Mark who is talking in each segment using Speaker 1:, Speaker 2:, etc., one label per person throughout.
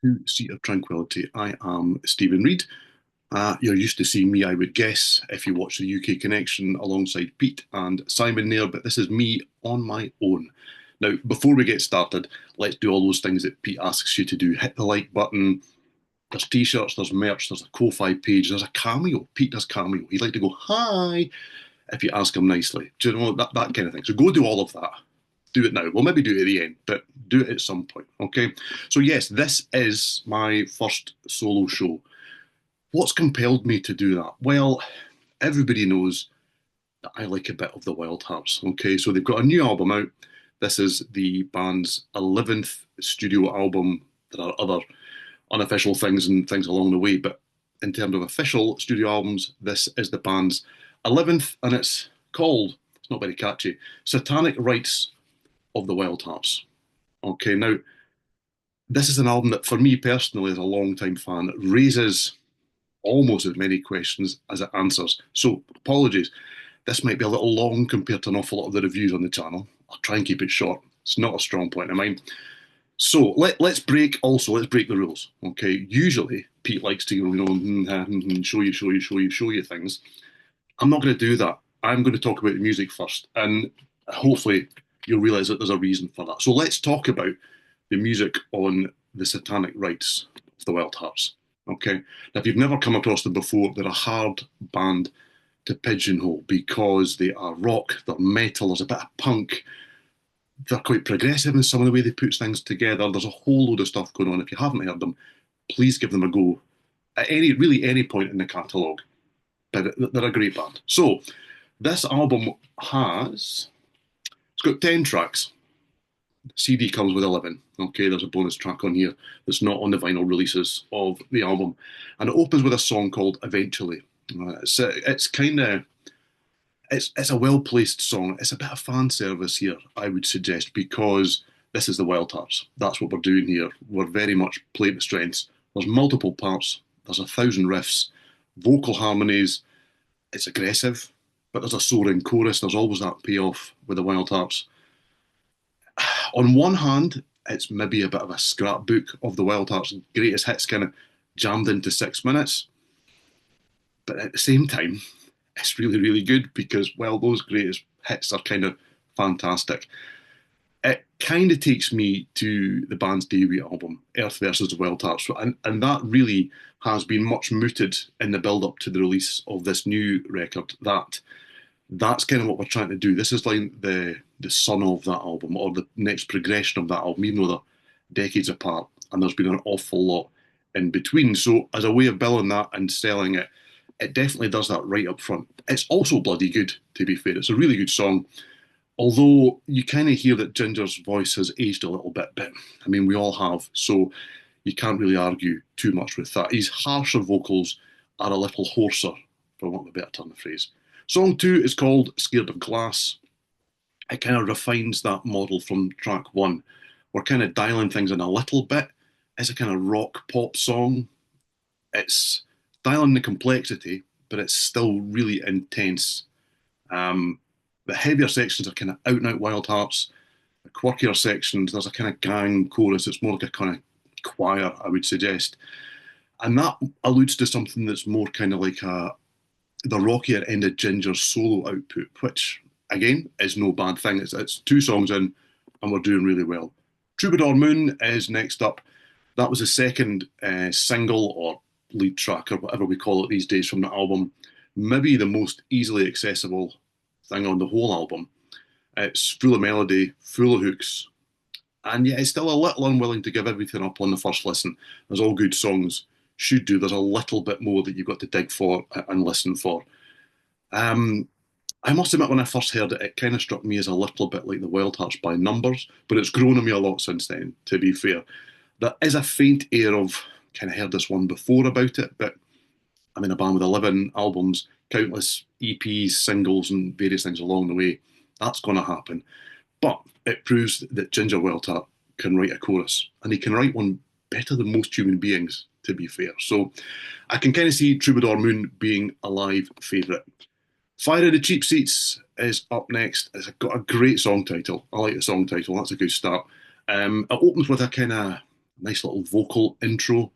Speaker 1: To Seat of Tranquility. I am Steven Reid. You're used to seeing me, I would guess, if you watch the UK Connection alongside Pete and Simon there, but this is me on my own. Now, before we get started, let's do all those things that Pete asks you to do. Hit the like button. There's t-shirts, there's merch, there's a Ko-Fi page, there's a cameo. Pete does cameo. He'd like to go, hi, if you ask him nicely. Do you know, that kind of thing. So go do all of that. Do it now. We'll maybe do it at the end, but do it at some point, okay? So yes, this is my first solo show. What's compelled me to do that? Well, everybody knows that I like a bit of the Wildhearts, okay? So they've got a new album out. This is the band's 11th studio album. There are other unofficial things and things along the way, but in terms of official studio albums, this is the band's 11th, and it's called, it's not very catchy, Satanic Rites of the Wildhearts. Okay, now this is an album that, for me personally, as a long-time fan, raises almost as many questions as it answers. So, apologies. This might be a little long compared to an awful lot of the reviews on the channel. I'll try and keep it short. It's not a strong point of mine. So let's break the rules. Okay, usually Pete likes to show you things. I'm not going to do that. I'm going to talk about the music first, and hopefully you'll realise that there's a reason for that. So let's talk about the music on the Satanic Rites of the Wildhearts. Okay, now if you've never come across them before, they're a hard band to pigeonhole because they are rock, they're metal, there's a bit of punk, they're quite progressive in some of the way they put things together. There's a whole load of stuff going on. If you haven't heard them, please give them a go at any point in the catalogue. But they're a great band. So this album it's got 10 tracks. CD comes with 11. Okay, there's a bonus track on here that's not on the vinyl releases of the album. And it opens with a song called Eventually. It's kind of, it's a well-placed song. It's a bit of fan service here, I would suggest, because this is the Wildhearts. That's what we're doing here. We're very much playing the strengths. There's multiple parts. There's 1,000 riffs, vocal harmonies. It's aggressive, but there's a soaring chorus. There's always that payoff with the Wildhearts. On one hand, it's maybe a bit of a scrapbook of the Wildhearts' greatest hits kind of jammed into 6 minutes. But at the same time, it's really, really good because, well, those greatest hits are kind of fantastic. It kind of takes me to the band's debut album, Earth versus the Wildhearts, and that really has been much mooted in the build-up to the release of this new record. That's kind of what we're trying to do. This is like the son of that album, or the next progression of that album, even though they're decades apart, and there's been an awful lot in between. So as a way of billing that and selling it, it definitely does that right up front. It's also bloody good, to be fair. It's a really good song. Although you kind of hear that Ginger's voice has aged a little bit, but I mean, we all have, so you can't really argue too much with that. His harsher vocals are a little hoarser, for want of a better turn of phrase. Song 2 is called Scared of Glass. It kind of refines that model from track 1. We're kind of dialing things in a little bit. It's a kind of rock pop song. It's dialing the complexity, but it's still really intense. The heavier sections are kind of out and out Wildhearts. The quirkier sections, there's a kind of gang chorus. It's more like a kind of choir, I would suggest. And that alludes to something that's more kind of like the rockier end of Ginger's solo output, which, again, is no bad thing. It's 2 songs in, and we're doing really well. Troubadour Moon is next up. That was the second single or lead track, or whatever we call it these days, from the album. Maybe the most easily accessible thing on the whole album. It's full of melody, full of hooks, and yet it's still a little unwilling to give everything up on the first listen, as all good songs should do. There's a little bit more that you've got to dig for and listen for. I must admit, when I first heard it, it kind of struck me as a little bit like the Wildhearts by numbers, but it's grown on me a lot since then, to be fair. There is a faint air of, kind of heard this one before about it, but I'm in a band with 11 albums, countless EPs, singles, and various things along the way. That's going to happen. But it proves that Ginger Wildheart can write a chorus, and he can write one better than most human beings, to be fair. So I can kind of see Troubadour Moon being a live favourite. Fire of the Cheap Seats is up next. It's got a great song title. I like the song title. That's a good start. It opens with a kind of a nice little vocal intro,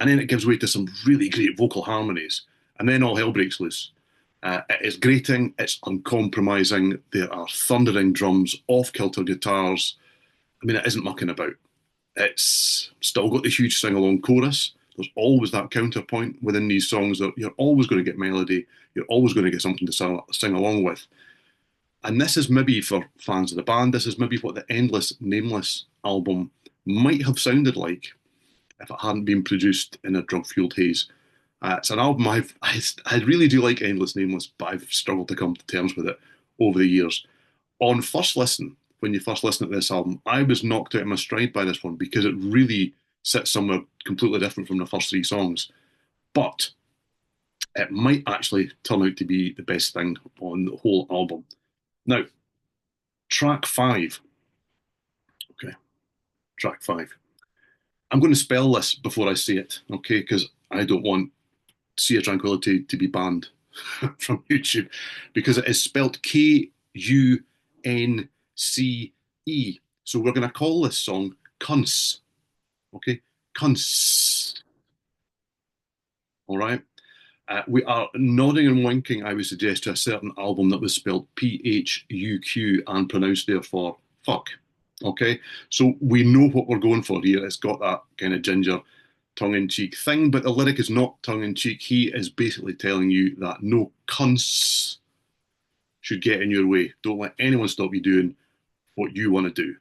Speaker 1: and then it gives way to some really great vocal harmonies, and then all hell breaks loose. It is grating, it's uncompromising, there are thundering drums, off-kilter guitars. I mean, it isn't mucking about. It's still got the huge sing-along chorus. There's always that counterpoint within these songs that you're always going to get melody, you're always going to get something to sing along with. And this is maybe for fans of the band, this is maybe what the Endless Nameless album might have sounded like if it hadn't been produced in a drug-fueled haze. It's an album I really do like Endless Nameless, but I've struggled to come to terms with it over the years. On first listen, when you first listen to this album, I was knocked out of my stride by this one because it really sits somewhere completely different from the first three songs. But it might actually turn out to be the best thing on the whole album. Now, track five. Okay, track five. I'm going to spell this before I say it, okay, because I don't want Sea of Tranquility to be banned from YouTube because it is spelled Kunce. So we're going to call this song Kunce, okay? Kunce. All right. We are nodding and winking, I would suggest, to a certain album that was spelled Phuq and pronounced therefore fuck. Okay, so we know what we're going for here. It's got that kind of ginger tongue-in-cheek thing, but the lyric is not tongue-in-cheek. He is basically telling you that no cunts should get in your way. Don't let anyone stop you doing what you want to do.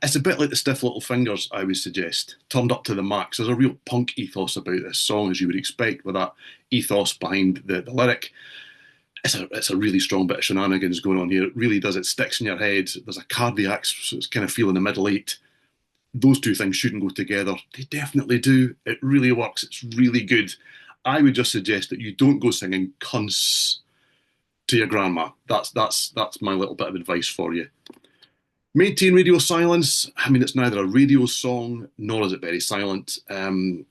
Speaker 1: It's a bit like the Stiff Little Fingers, I would suggest, turned up to the max. There's a real punk ethos about this song, as you would expect, with that ethos behind the lyric. It's a really strong bit of shenanigans going on here. It really does. It sticks in your head. There's a cardiac, so it's kind of feeling the middle eight. Those two things shouldn't go together. They definitely do. It really works. It's really good. I would just suggest that you don't go singing cunts to your grandma. That's my little bit of advice for you. Maintain radio silence. I mean, it's neither a radio song nor is it very silent. In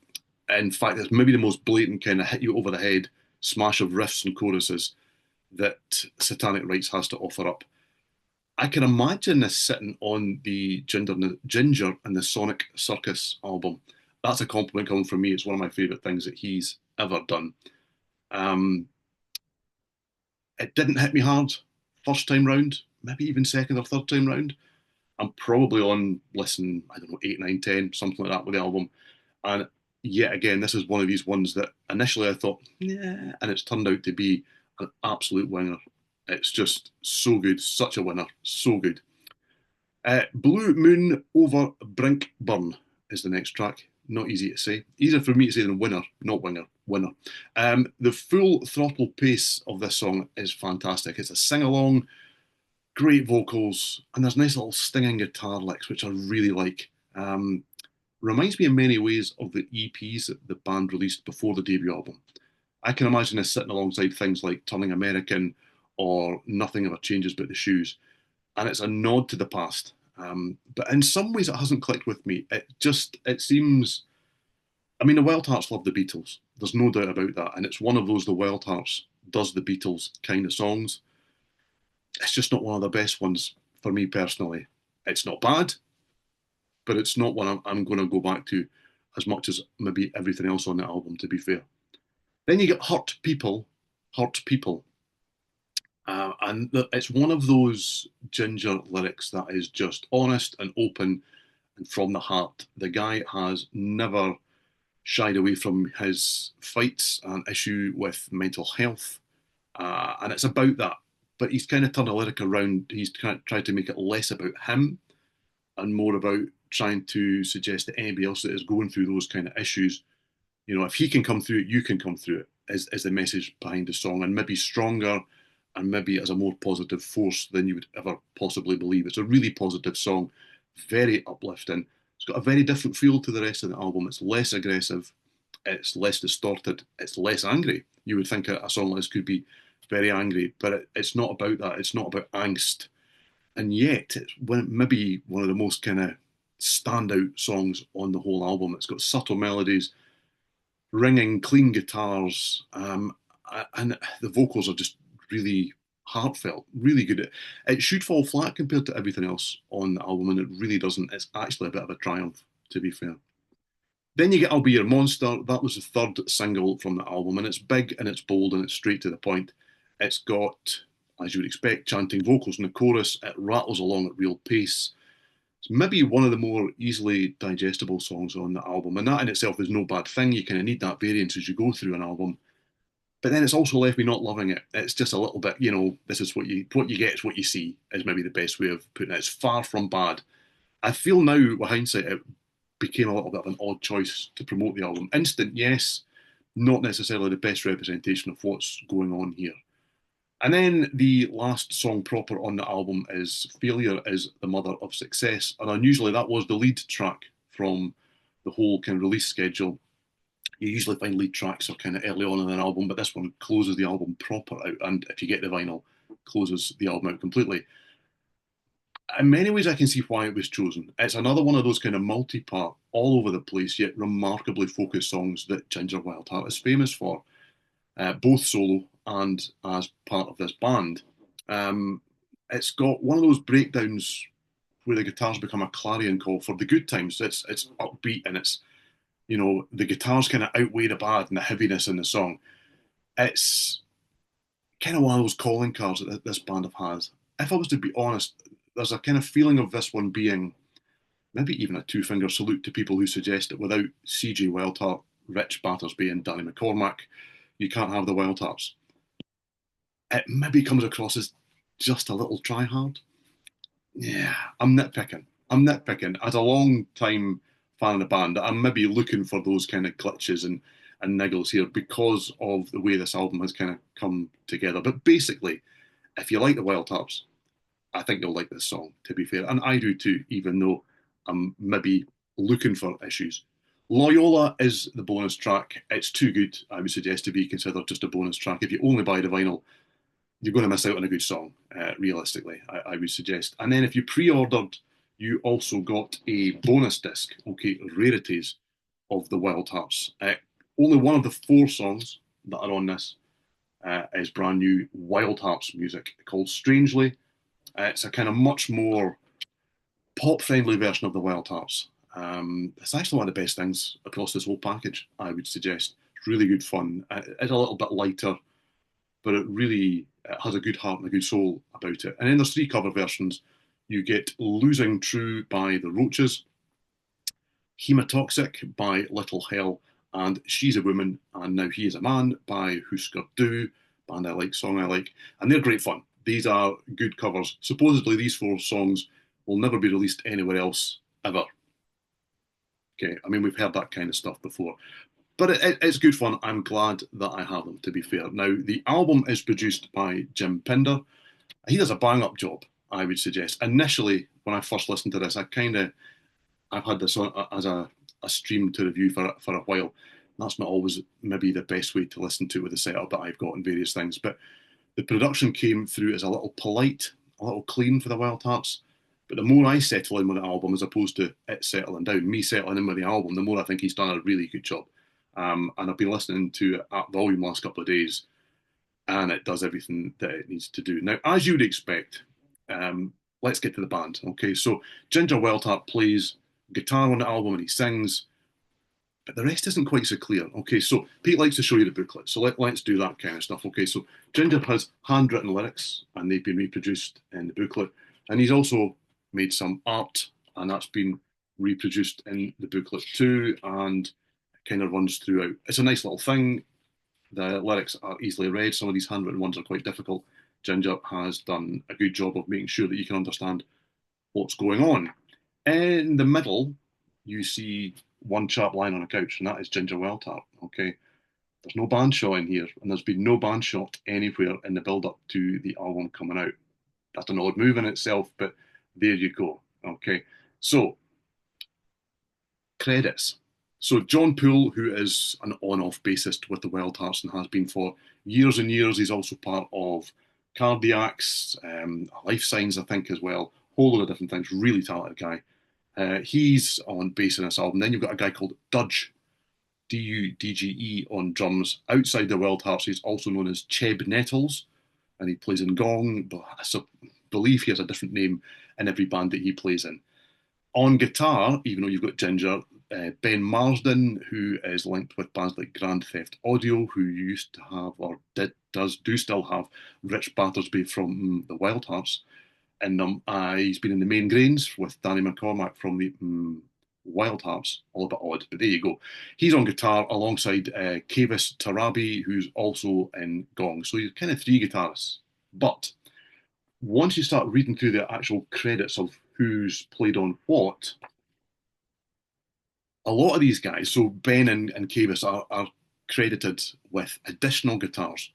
Speaker 1: fact, it's maybe the most blatant kind of hit you over the head smash of riffs and choruses that Satanic Rites has to offer up. I can imagine this sitting on the Ginger and the Sonic Circus album. That's a compliment coming from me. It's one of my favourite things that he's ever done. It didn't hit me hard first time round, maybe even second or third time round. I'm probably on listen, I don't know, 8, 9, 10, something like that with the album. And yet again, this is one of these ones that initially I thought, yeah, and it's turned out to be an absolute winner. It's just so good, such a winner, so good. Blue Moon over Brinkburn is the next track. Not easy to say. Easier for me to say than winner, not winger, winner. The full throttle pace of this song is fantastic. It's a sing-along, great vocals, and there's nice little stinging guitar licks, which I really like. Reminds me in many ways of the EPs that the band released before the debut album. I can imagine this sitting alongside things like Turning American or Nothing Ever Changes But the Shoes. And it's a nod to the past. But in some ways, it hasn't clicked with me. It seems, I mean, the Wildhearts love the Beatles. There's no doubt about that. And it's one of those, the Wildhearts does the Beatles kind of songs. It's just not one of the best ones for me personally. It's not bad, but it's not one I'm going to go back to as much as maybe everything else on the album, to be fair. Then you get Hurt People, Hurt People. And it's one of those Ginger lyrics that is just honest and open and from the heart. The guy has never shied away from his fights and issue with mental health. And it's about that. But he's kind of turned the lyric around. He's kind of tried to make it less about him and more about trying to suggest that anybody else that is going through those kind of issues, you know, if he can come through it, you can come through it, is the message behind the song, and maybe stronger and maybe as a more positive force than you would ever possibly believe. It's a really positive song, very uplifting. It's got a very different feel to the rest of the album. It's less aggressive, it's less distorted, it's less angry. You would think a song like this could be very angry, but it's not about that. It's not about angst. And yet, it's maybe one of the most kind of standout songs on the whole album. It's got subtle melodies, ringing, clean guitars, and the vocals are just really heartfelt, really good. It should fall flat compared to everything else on the album, and it really doesn't. It's actually a bit of a triumph, to be fair. Then you get I'll Be Your Monster. That was the third single from the album, and it's big and it's bold and it's straight to the point. It's got, as you would expect, chanting vocals in the chorus. It rattles along at real pace. It's maybe one of the more easily digestible songs on the album, and that in itself is no bad thing. You kind of need that variance as you go through an album. But then it's also left me not loving it. It's just a little bit, this is what you get is what you see, is maybe the best way of putting it. It's far from bad. I feel now, with hindsight, it became a little bit of an odd choice to promote the album. Instant, yes, not necessarily the best representation of what's going on here. And then the last song proper on the album is Failure is the Mother of Success. And unusually, that was the lead track from the whole kind of release schedule. You usually find lead tracks are kind of early on in an album, but this one closes the album proper out. And if you get the vinyl, closes the album out completely. In many ways, I can see why it was chosen. It's another one of those kind of multi-part, all over the place, yet remarkably focused songs that Ginger Wildheart is famous for, both solo and as part of this band. It's got one of those breakdowns where the guitars become a clarion call for the good times. It's upbeat and it's, the guitars kind of outweigh the bad and the heaviness in the song. It's kind of one of those calling cards that this band have had. If I was to be honest, there's a kind of feeling of this one being maybe even a two-finger salute to people who suggest that without C.J. Wildheart, Rich Battersby and Danny McCormack, you can't have the Wildhearts. It maybe comes across as just a little try-hard. Yeah, I'm nitpicking. As a long-time fan of the band, I'm maybe looking for those kind of glitches and niggles here because of the way this album has kind of come together. But basically, if you like the Wildhearts, I think you'll like this song, to be fair. And I do too, even though I'm maybe looking for issues. Loyola is the bonus track. It's too good, I would suggest, to be considered just a bonus track. If you only buy the vinyl, you're going to miss out on a good song, realistically, I would suggest. And then if you pre-ordered, you also got a bonus disc, okay, rarities of the Wildhearts. Only one of the 4 songs that are on this is brand new Wildhearts music called Strangely. It's a kind of much more pop-friendly version of the Wildhearts. It's actually one of the best things across this whole package, I would suggest. It's really good fun. It's a little bit lighter, but it has a good heart and a good soul about it. And then there's 3 cover versions. You get Losing True by The Roaches, Hematoxic by Little Hell, and She's a Woman and Now He Is a Man by Husker Du, band I like, song I like. And they're great fun. These are good covers. Supposedly these 4 songs will never be released anywhere else, ever. Okay, I mean, we've heard that kind of stuff before. But it's good fun. I'm glad that I have them, to be fair. Now, the album is produced by Jim Pinder. He does a bang-up job, I would suggest. Initially, when I first listened to this, I've had this on as a stream to review for a while. That's not always maybe the best way to listen to with the setup that I've got and various things. But the production came through as a little polite, a little clean for the Wildhearts. But the more I settle in with the album, as opposed to it settling down, me settling in with the album, the more I think he's done a really good job. And I've been listening to it at volume last couple of days, and it does everything that it needs to do. Now, as you would expect, let's get to the band. Okay, so Ginger Wildheart plays guitar on the album and he sings, but the rest isn't quite so clear. Okay, so Pete likes to show you the booklet, so let's do that kind of stuff. Okay, so Ginger has handwritten lyrics, and they've been reproduced in the booklet, and he's also made some art, and that's been reproduced in the booklet too, and it kind of runs throughout. It's a nice little thing. The lyrics are easily read. Some of these handwritten ones are quite difficult. Ginger has done a good job of making sure that you can understand what's going on. In the middle, you see one chap lying on a couch, and that is Ginger Wildheart. Okay, there's no band shot in here, and there's been no band shot anywhere in the build-up to the album coming out. That's an odd move in itself, but there you go. Okay, so credits. So John Poole, who is an on-off bassist with the Wildhearts and has been for years and years, he's also part of Cardiacs, Life Signs, I think, as well. Whole lot of different things. Really talented guy. He's on bass in this album. Then you've got a guy called Dudge, Dudge, on drums. Outside the Wildhearts, he's also known as Cheb Nettles, and he plays in gong, but I believe he has a different name in every band that he plays in. On guitar, even though you've got Ginger, Ben Marsden, who is linked with bands like Grand Theft Audio, who used to have or do still have Rich Battersby from the Wildhearts in them. He's been in the Main Grains with Danny McCormack from the Wildhearts. A little bit odd, but there you go. He's on guitar alongside Kavis Tarabi, who's also in Gong. So you're kind of three guitarists. But once you start reading through the actual credits of who's played on what, a lot of these guys, so Ben and Kavis, are credited with additional guitars.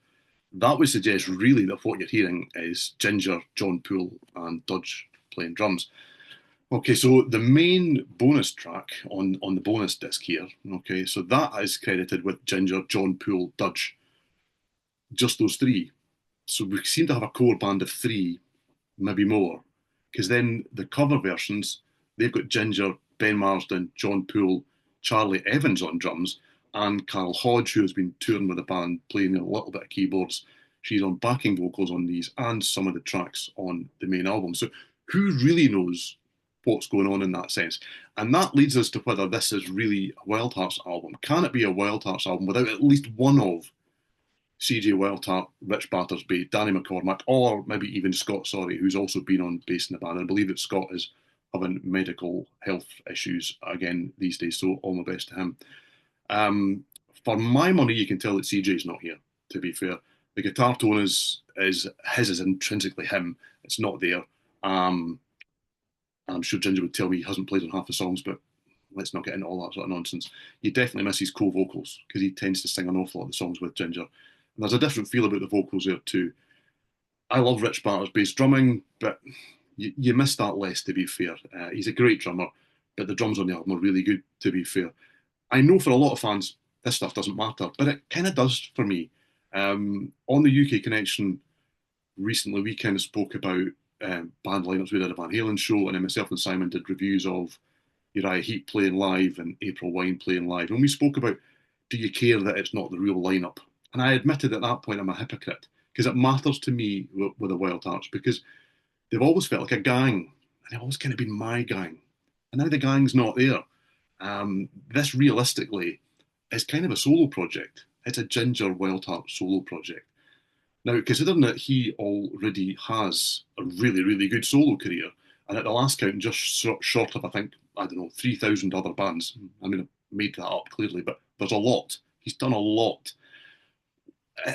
Speaker 1: That would suggest really that what you're hearing is Ginger, John Poole, and Dudge playing drums. Okay, so the main bonus track on the bonus disc here, okay, so that is credited with Ginger, John Poole, Dudge, just those three. So we seem to have a core band of three, maybe more, because then the cover versions, they've got Ginger, Ben Marsden, John Poole, Charlie Evans on drums, and Carol Hodge, who has been touring with the band, playing a little bit of keyboards. She's on backing vocals on these and some of the tracks on the main album. So who really knows what's going on in that sense? And that leads us to whether this is really a Wildhearts album. Can it be a Wildhearts album without at least one of CJ Wildheart, Rich Battersby, Danny McCormack, or maybe even Scott Sorry, who's also been on bass in the band? I believe that Scott is having medical health issues again these days, so all my best to him. For my money, you can tell that CJ's not here, to be fair. The guitar tone is his is intrinsically him. It's not there. I'm sure Ginger would tell me he hasn't played on half the songs, but let's not get into all that sort of nonsense. You definitely miss his co-vocals because he tends to sing an awful lot of the songs with Ginger. And there's a different feel about the vocals there too. I love Rich Battersby's drumming, but you miss that less, to be fair. He's a great drummer, but the drums on the album are really good, to be fair. I know for a lot of fans, this stuff doesn't matter, but it kind of does for me. On the UK Connection recently, we kind of spoke about band lineups. We did a Van Halen show, and then myself and Simon did reviews of Uriah Heep playing live and April Wine playing live. And we spoke about, do you care that it's not the real lineup? And I admitted at that point I'm a hypocrite because it matters to me with the Wildhearts because they've always felt like a gang, and they've always kind of been my gang. And now the gang's not there. This realistically is kind of a solo project. It's a Ginger Wildheart solo project. Now, considering that he already has a really, really good solo career, and at the last count, just short of, I think, I don't know, 3,000 other bands. I mean, I made that up clearly, but there's a lot. He's done a lot.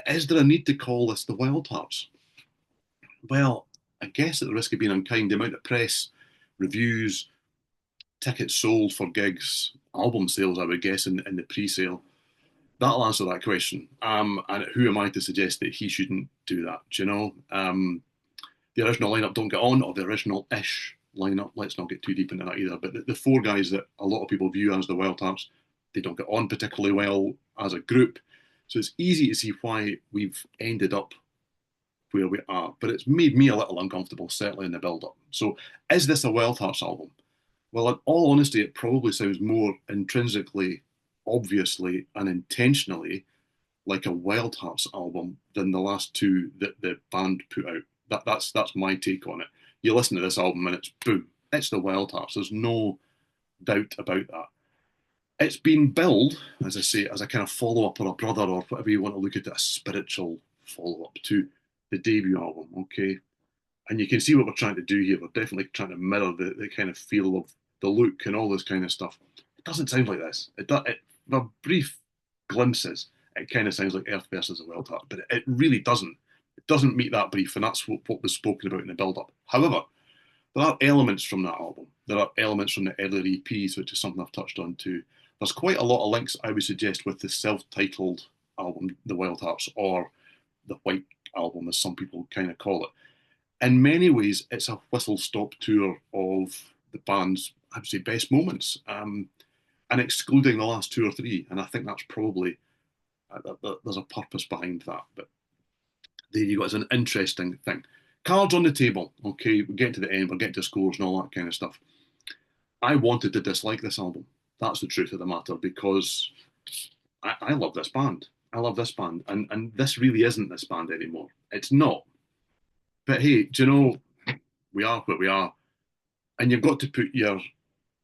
Speaker 1: Is there a need to call this the Wildhearts? Well, I guess at the risk of being unkind, the amount of press, reviews, tickets sold for gigs, album sales, I would guess, in the pre-sale, that'll answer that question. And who am I to suggest that he shouldn't do that? Do you know? The original lineup don't get on, or the original-ish lineup. Let's not get too deep into that either. But the four guys that a lot of people view as the Wildhearts, they don't get on particularly well as a group. So it's easy to see why we've ended up where we are. But it's made me a little uncomfortable, certainly in the build-up. So is this a Wildhearts album? Well, in all honesty, it probably sounds more intrinsically, obviously, and intentionally like a Wildhearts album than the last two that the band put out. That's my take on it. You listen to this album and it's boom, it's the Wildhearts. There's no doubt about that. It's been billed, as I say, as a kind of follow-up or a brother or whatever you want to look at it, a spiritual follow-up to the debut album, okay? And you can see what we're trying to do here. We're definitely trying to mirror the kind of feel of the look and all this kind of stuff. It doesn't sound like this. The brief glimpses, it kind of sounds like Earth versus the Wildheart, but it really doesn't. It doesn't meet that brief, and that's what was spoken about in the build-up. However, there are elements from that album. There are elements from the earlier EPs, which is something I've touched on too. There's quite a lot of links, I would suggest, with the self-titled album, The Wildhearts, or the White Album, as some people kind of call it. In many ways, it's a whistle-stop tour of the band's, I would say, best moments, and excluding the last two or three. And I think that's probably, there's a purpose behind that. But there you go, it's an interesting thing. Cards on the table, okay, we're getting to the end, we're getting to scores and all that kind of stuff. I wanted to dislike this album. That's the truth of the matter, because I love this band. I love this band. And this really isn't this band anymore. It's not. But hey, do you know, we are where we are. And you've got to put your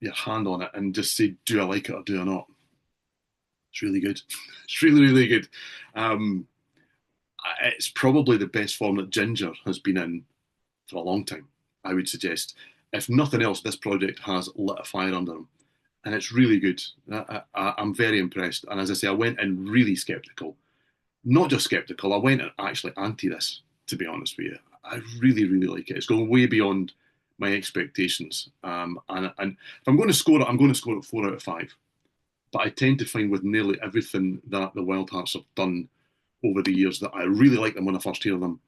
Speaker 1: your hand on it and just say, do I like it or do I not? It's really good. It's really, really good. Um, it's probably the best form that Ginger has been in for a long time, I would suggest. If nothing else, this project has lit a fire under him, and it's really good. I'm very impressed. And as I say, I went in really skeptical. Not just skeptical, I went in actually anti this, to be honest with you. I really, really like it. It's going way beyond my expectations. And if I'm going to score it, I'm going to score it 4 out of 5. But I tend to find with nearly everything that the Wildhearts have done over the years that I really like them when I first hear them,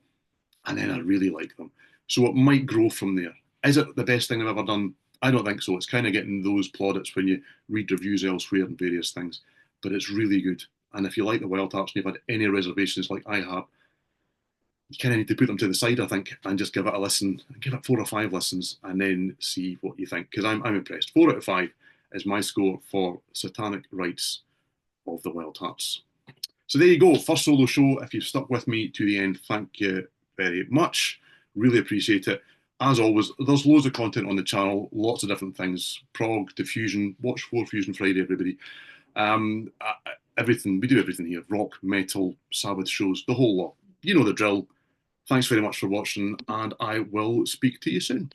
Speaker 1: and then I really like them. So it might grow from there. Is it the best thing I've ever done? I don't think so. It's kind of getting those plaudits when you read reviews elsewhere and various things, but it's really good. And if you like the Wildhearts and you've had any reservations like I have, you kind of need to put them to the side, I think, and just give it a listen. Give it 4 or 5 listens, and then see what you think. Because I'm impressed. 4 out of 5 is my score for Satanic Rites of the Wildhearts. So there you go, first solo show. If you've stuck with me to the end, thank you very much. Really appreciate it. As always, there's loads of content on the channel, lots of different things. Prog, diffusion, watch 4Fusion Friday, everybody. Everything, we do everything here. Rock, metal, Sabbath shows, the whole lot. You know the drill. Thanks very much for watching, and I will speak to you soon.